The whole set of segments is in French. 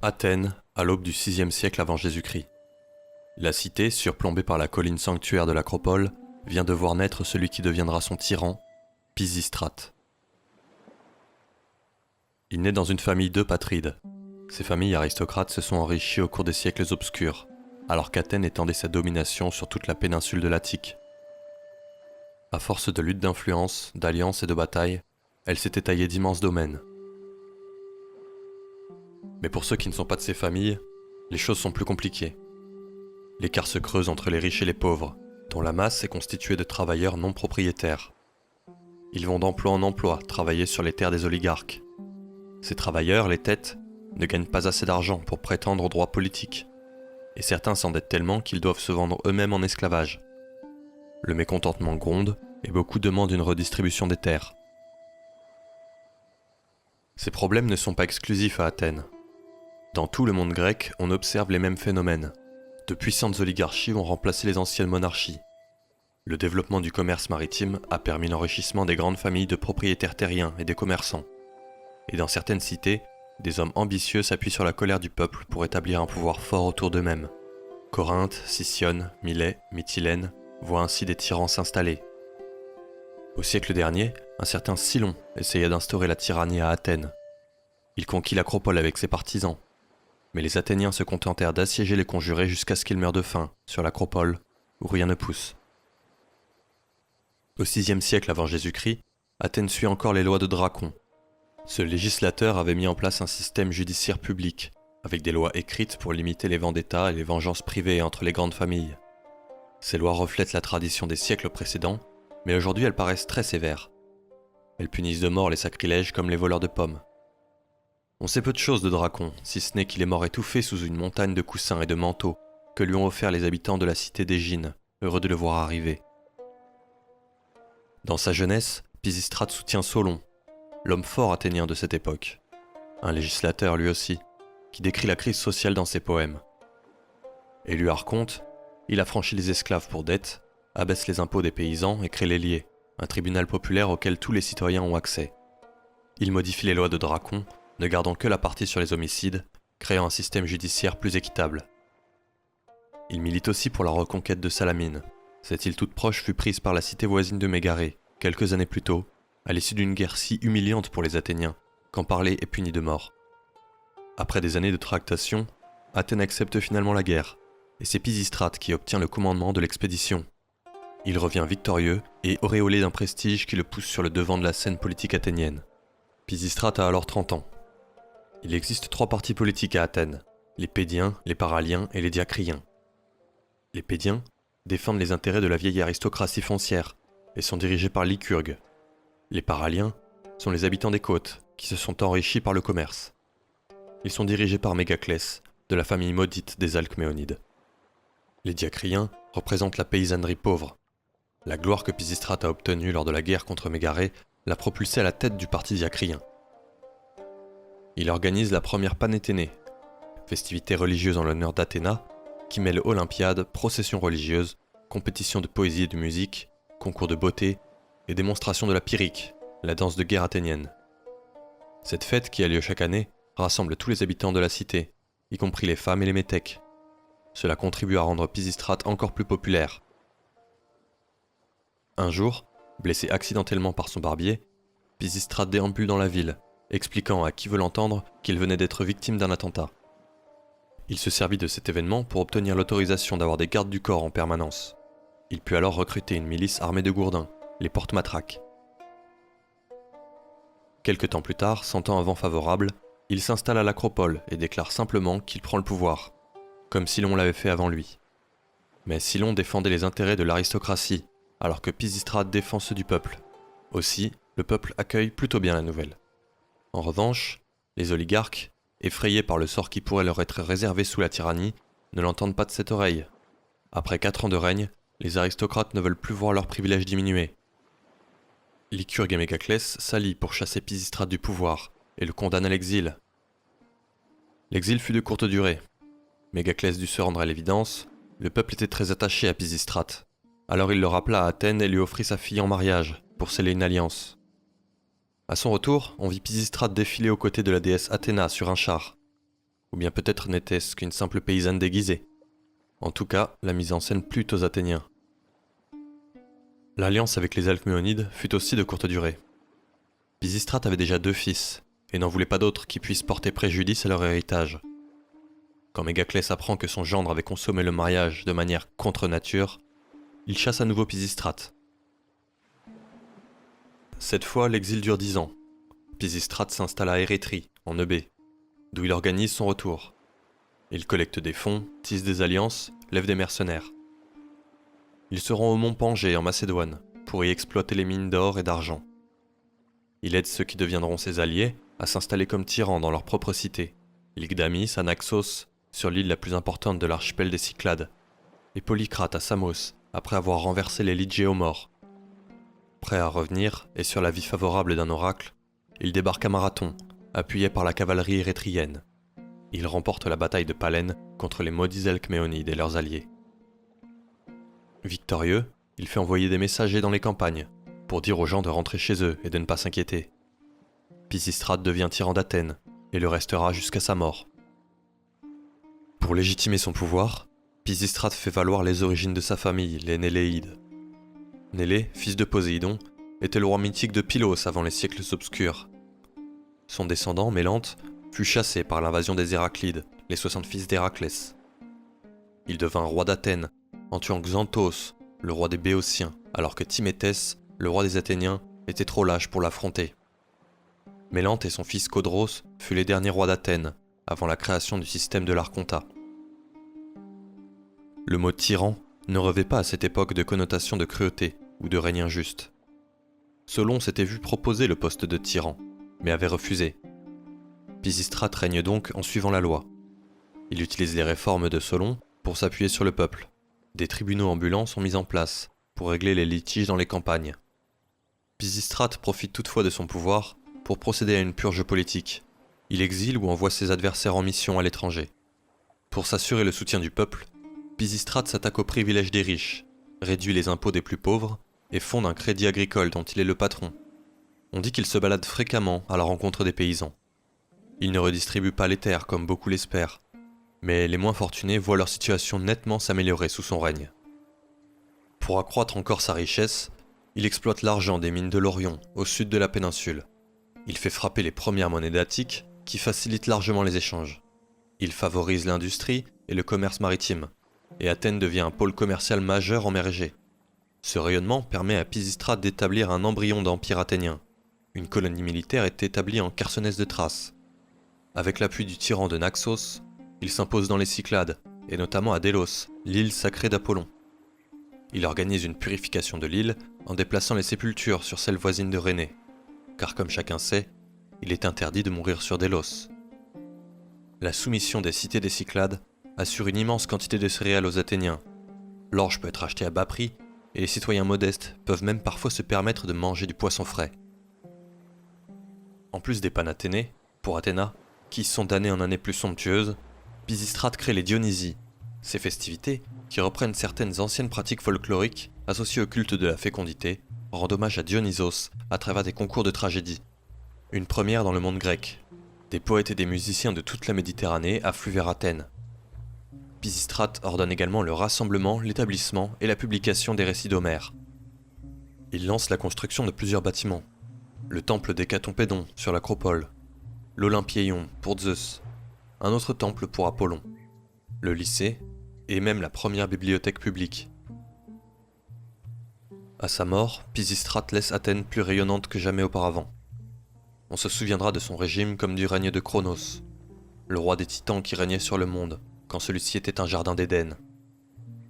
Athènes, à l'aube du VIe siècle avant Jésus-Christ. La cité, surplombée par la colline sanctuaire de l'Acropole, vient de voir naître celui qui deviendra son tyran, Pisistrate. Il naît dans une famille d'Eupatrides. Ces familles aristocrates se sont enrichies au cours des siècles obscurs, alors qu'Athènes étendait sa domination sur toute la péninsule de l'Attique. À force de luttes d'influence, d'alliances et de batailles, elle s'est étayée d'immenses domaines. Mais pour ceux qui ne sont pas de ces familles, les choses sont plus compliquées. L'écart se creuse entre les riches et les pauvres, dont la masse est constituée de travailleurs non propriétaires. Ils vont d'emploi en emploi travailler sur les terres des oligarques. Ces travailleurs, les têtes, ne gagnent pas assez d'argent pour prétendre aux droits politiques, et certains s'endettent tellement qu'ils doivent se vendre eux-mêmes en esclavage. Le mécontentement gronde et beaucoup demandent une redistribution des terres. Ces problèmes ne sont pas exclusifs à Athènes. Dans tout le monde grec, on observe les mêmes phénomènes. De puissantes oligarchies ont remplacé les anciennes monarchies. Le développement du commerce maritime a permis l'enrichissement des grandes familles de propriétaires terriens et des commerçants. Et dans certaines cités, des hommes ambitieux s'appuient sur la colère du peuple pour établir un pouvoir fort autour d'eux-mêmes. Corinthe, Sicyone, Milet, Mytilène voient ainsi des tyrans s'installer. Au siècle dernier, un certain Cylon essaya d'instaurer la tyrannie à Athènes. Il conquit l'Acropole avec ses partisans. Mais les Athéniens se contentèrent d'assiéger les conjurés jusqu'à ce qu'ils meurent de faim, sur l'Acropole, où rien ne pousse. Au VIe siècle avant Jésus-Christ, Athènes suit encore les lois de Dracon. Ce législateur avait mis en place un système judiciaire public, avec des lois écrites pour limiter les vendettas et les vengeances privées entre les grandes familles. Ces lois reflètent la tradition des siècles précédents, mais aujourd'hui elles paraissent très sévères. Elles punissent de mort les sacrilèges comme les voleurs de pommes. On sait peu de choses de Dracon, si ce n'est qu'il est mort étouffé sous une montagne de coussins et de manteaux que lui ont offert les habitants de la cité d'Égine, heureux de le voir arriver. Dans sa jeunesse, Pisistrate soutient Solon, l'homme fort athénien de cette époque, un législateur lui aussi, qui décrit la crise sociale dans ses poèmes. Élu archonte, il affranchit les esclaves pour dette, abaisse les impôts des paysans et crée l'Héliée, un tribunal populaire auquel tous les citoyens ont accès. Il modifie les lois de Dracon, ne gardant que la partie sur les homicides, créant un système judiciaire plus équitable. Il milite aussi pour la reconquête de Salamine. Cette île toute proche fut prise par la cité voisine de Mégarée, quelques années plus tôt, à l'issue d'une guerre si humiliante pour les Athéniens, qu'en parler est puni de mort. Après des années de tractation, Athènes accepte finalement la guerre, et c'est Pisistrate qui obtient le commandement de l'expédition. Il revient victorieux et auréolé d'un prestige qui le pousse sur le devant de la scène politique athénienne. Pisistrate a alors 30 ans. Il existe 3 partis politiques à Athènes, les Pédiens, les Paraliens et les Diacriens. Les Pédiens défendent les intérêts de la vieille aristocratie foncière et sont dirigés par Lycurgue. Les Paraliens sont les habitants des côtes qui se sont enrichis par le commerce. Ils sont dirigés par Mégaclès, de la famille maudite des Alcméonides. Les Diacriens représentent la paysannerie pauvre. La gloire que Pisistrate a obtenue lors de la guerre contre Mégarée l'a propulsé à la tête du parti diacrien. Il organise la première Panéthénée, festivité religieuse en l'honneur d'Athéna, qui mêle olympiades, processions religieuses, compétitions de poésie et de musique, concours de beauté et démonstrations de la Pyrrhique, la danse de guerre athénienne. Cette fête, qui a lieu chaque année, rassemble tous les habitants de la cité, y compris les femmes et les métèques. Cela contribue à rendre Pisistrate encore plus populaire. Un jour, blessé accidentellement par son barbier, Pisistrate déambule dans la ville, expliquant à qui veut l'entendre qu'il venait d'être victime d'un attentat. Il se servit de cet événement pour obtenir l'autorisation d'avoir des gardes du corps en permanence. Il put alors recruter une milice armée de gourdins, les porte-matraques. Quelque temps plus tard, sentant un vent favorable, il s'installe à l'Acropole et déclare simplement qu'il prend le pouvoir, comme Cylon l'avait fait avant lui. Mais Cylon défendait les intérêts de l'aristocratie, alors que Pisistrate défend ceux du peuple. Aussi, le peuple accueille plutôt bien la nouvelle. En revanche, les oligarques, effrayés par le sort qui pourrait leur être réservé sous la tyrannie, ne l'entendent pas de cette oreille. Après 4 ans de règne, les aristocrates ne veulent plus voir leurs privilèges diminuer. Lycurgue et Mégaclès s'allient pour chasser Pisistrate du pouvoir et le condamnent à l'exil. L'exil fut de courte durée. Mégaclès dut se rendre à l'évidence, le peuple était très attaché à Pisistrate. Alors il le rappela à Athènes et lui offrit sa fille en mariage, pour sceller une alliance. À son retour, on vit Pisistrate défiler aux côtés de la déesse Athéna sur un char. ou bien peut-être n'était-ce qu'une simple paysanne déguisée. En tout cas, la mise en scène plut aux Athéniens. L'alliance avec les Alcméonides fut aussi de courte durée. Pisistrate avait déjà 2 fils, et n'en voulait pas d'autres qui puissent porter préjudice à leur héritage. Quand Mégaclès apprend que son gendre avait consommé le mariage de manière contre nature, il chasse à nouveau Pisistrate. Cette fois, l'exil dure 10 ans. Pisistrate s'installe à Érétrie, en Eubée, d'où il organise son retour. Il collecte des fonds, tisse des alliances, lève des mercenaires. Il se rend au mont Pangée, en Macédoine, pour y exploiter les mines d'or et d'argent. Il aide ceux qui deviendront ses alliés à s'installer comme tyrans dans leur propre cité, Lygdamis à Naxos, sur l'île la plus importante de l'archipel des Cyclades, et Polycrate à Samos, après avoir renversé les Lygéomorphes. Prêt à revenir, et sur l'avis favorable d'un oracle, il débarque à Marathon, appuyé par la cavalerie érythrienne. Il remporte la bataille de Palène contre les maudits Alcméonides et leurs alliés. Victorieux, il fait envoyer des messagers dans les campagnes, pour dire aux gens de rentrer chez eux et de ne pas s'inquiéter. Pisistrate devient tyran d'Athènes, et le restera jusqu'à sa mort. Pour légitimer son pouvoir, Pisistrate fait valoir les origines de sa famille, les Néléides. Nélé, fils de Poséidon, était le roi mythique de Pylos avant les siècles obscurs. Son descendant, Mélante, fut chassé par l'invasion des Héraclides, les 60 fils d'Héraclès. Il devint roi d'Athènes, en tuant Xanthos, le roi des Béotiens, alors que Timéthès, le roi des Athéniens, était trop lâche pour l'affronter. Mélante et son fils Codros furent les derniers rois d'Athènes, avant la création du système de l'Archontat. Le mot tyran ne revêt pas à cette époque de connotation de cruauté ou de règne injuste. Solon s'était vu proposer le poste de tyran, mais avait refusé. Pisistrate règne donc en suivant la loi. Il utilise les réformes de Solon pour s'appuyer sur le peuple. Des tribunaux ambulants sont mis en place pour régler les litiges dans les campagnes. Pisistrate profite toutefois de son pouvoir pour procéder à une purge politique. Il exile ou envoie ses adversaires en mission à l'étranger. Pour s'assurer le soutien du peuple, Pisistrate s'attaque aux privilèges des riches, réduit les impôts des plus pauvres et fonde un crédit agricole dont il est le patron. On dit qu'il se balade fréquemment à la rencontre des paysans. Il ne redistribue pas les terres comme beaucoup l'espèrent, mais les moins fortunés voient leur situation nettement s'améliorer sous son règne. Pour accroître encore sa richesse, il exploite l'argent des mines de l'Orion, au sud de la péninsule. Il fait frapper les premières monnaies d'Attique, qui facilitent largement les échanges. Il favorise l'industrie et le commerce maritime, et Athènes devient un pôle commercial majeur en mer Égée. Ce rayonnement permet à Pisistrate d'établir un embryon d'empire athénien. Une colonie militaire est établie en Chersonèse de Thrace. Avec l'appui du tyran de Naxos, il s'impose dans les Cyclades, et notamment à Délos, l'île sacrée d'Apollon. Il organise une purification de l'île en déplaçant les sépultures sur celles voisines de Rhénée, car comme chacun sait, il est interdit de mourir sur Délos. La soumission des cités des Cyclades assure une immense quantité de céréales aux Athéniens. L'orge peut être acheté à bas prix, et les citoyens modestes peuvent même parfois se permettre de manger du poisson frais. En plus des Panathénées, pour Athéna, qui sont d'année en année plus somptueuses, Pisistrate crée les Dionysies, ces festivités, qui reprennent certaines anciennes pratiques folkloriques associées au culte de la fécondité, rendent hommage à Dionysos à travers des concours de tragédie. Une première dans le monde grec. Des poètes et des musiciens de toute la Méditerranée affluent vers Athènes. Pisistrate ordonne également le rassemblement, l'établissement et la publication des récits d'Homère. Il lance la construction de plusieurs bâtiments. Le temple d'Hécatompédon sur l'Acropole, l'Olympieion pour Zeus, un autre temple pour Apollon, le lycée et même la première bibliothèque publique. À sa mort, Pisistrate laisse Athènes plus rayonnante que jamais auparavant. On se souviendra de son régime comme du règne de Cronos, le roi des titans qui régnait sur le monde, quand celui-ci était un jardin d'Éden.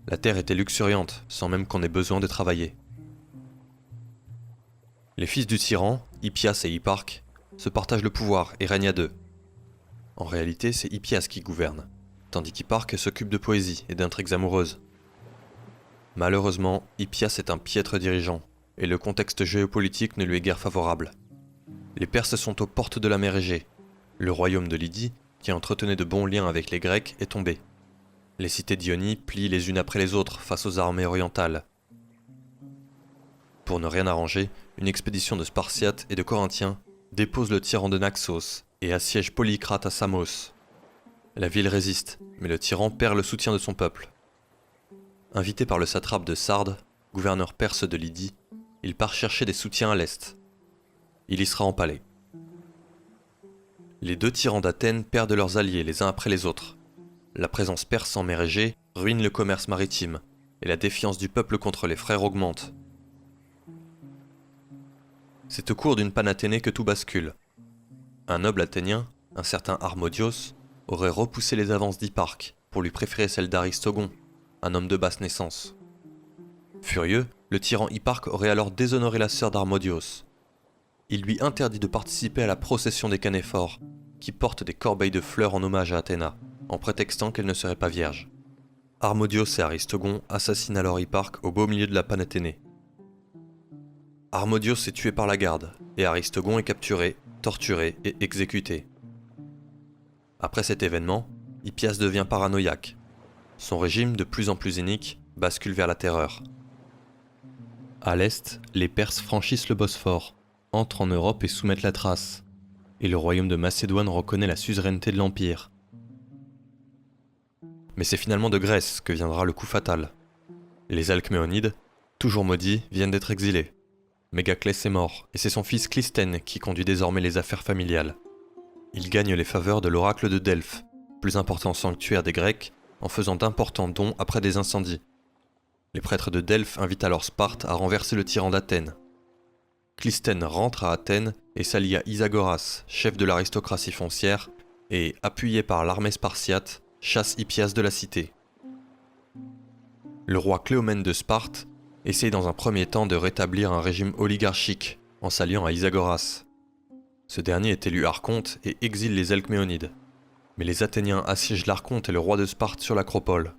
La terre était luxuriante, sans même qu'on ait besoin de travailler. Les fils du tyran, Hippias et Hipparque, se partagent le pouvoir et règnent à deux. En réalité, c'est Hippias qui gouverne, tandis qu'Hipparque s'occupe de poésie et d'intrigues amoureuses. Malheureusement, Hippias est un piètre dirigeant, et le contexte géopolitique ne lui est guère favorable. Les Perses sont aux portes de la mer Égée. Le royaume de Lydie, qui entretenait de bons liens avec les Grecs, est tombé. Les cités d'Ionie plient les unes après les autres face aux armées orientales. Pour ne rien arranger, une expédition de Spartiates et de Corinthiens dépose le tyran de Naxos et assiège Polycrate à Samos. La ville résiste, mais le tyran perd le soutien de son peuple. Invité par le satrape de Sardes, gouverneur perse de Lydie, il part chercher des soutiens à l'est. Il y sera empalé. Les deux tyrans d'Athènes perdent leurs alliés les uns après les autres. La présence perse en mer Égée ruine le commerce maritime, et la défiance du peuple contre les frères augmente. C'est au cours d'une panne athénée que tout bascule. Un noble athénien, un certain Harmodios, aurait repoussé les avances d'Hipparque pour lui préférer celles d'Aristogon, un homme de basse naissance. Furieux, le tyran Hipparque aurait alors déshonoré la sœur d'Harmodios. Il lui interdit de participer à la procession des canéphores, qui portent des corbeilles de fleurs en hommage à Athéna, en prétextant qu'elle ne serait pas vierge. Harmodios et Aristogon assassinent alors Hipparque au beau milieu de la panne athénée. Harmodios est tué par la garde, et Aristogon est capturé, torturé et exécuté. Après cet événement, Hippias devient paranoïaque. Son régime, de plus en plus inique, bascule vers la terreur. À l'est, les Perses franchissent le Bosphore, entrent en Europe et soumettent la Thrace, et le royaume de Macédoine reconnaît la suzeraineté de l'Empire. Mais c'est finalement de Grèce que viendra le coup fatal. Les Alcméonides, toujours maudits, viennent d'être exilés. Mégaclès est mort, et c'est son fils Clystène qui conduit désormais les affaires familiales. Il gagne les faveurs de l'oracle de Delphes, plus important sanctuaire des Grecs, en faisant d'importants dons après des incendies. Les prêtres de Delphes invitent alors Sparte à renverser le tyran d'Athènes. Clystène rentre à Athènes et s'allie à Isagoras, chef de l'aristocratie foncière, et, appuyé par l'armée spartiate, chasse Hippias de la cité. Le roi Cléomène de Sparte essaye dans un premier temps de rétablir un régime oligarchique en s'alliant à Isagoras. Ce dernier est élu archonte et exile les Alcméonides. Mais les Athéniens assiègent l'archonte et le roi de Sparte sur l'acropole.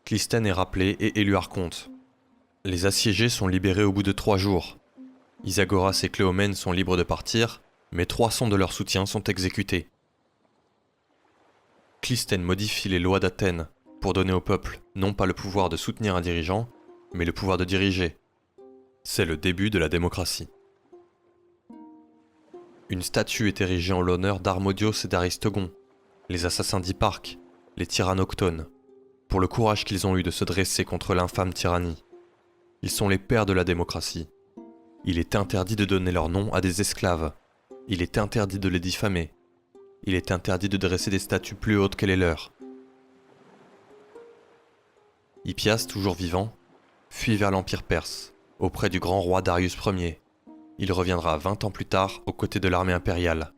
Clystène est rappelé et élu archonte. Les assiégés sont libérés au bout de 3 jours. Isagoras et Cléomène sont libres de partir, mais 300 de leurs soutiens sont exécutés. Clystène modifie les lois d'Athènes pour donner au peuple non pas le pouvoir de soutenir un dirigeant, mais le pouvoir de diriger. C'est le début de la démocratie. Une statue est érigée en l'honneur d'Harmodios et d'Aristogon, les assassins d'Hipparque, les tyrannoctones, pour le courage qu'ils ont eu de se dresser contre l'infâme tyrannie. Ils sont les pères de la démocratie. Il est interdit de donner leur nom à des esclaves. Il est interdit de les diffamer. Il est interdit de dresser des statues plus hautes que les leurs. Hippias, toujours vivant, fuit vers l'Empire perse, auprès du grand roi Darius Ier. Il reviendra 20 ans plus tard aux côtés de l'armée impériale.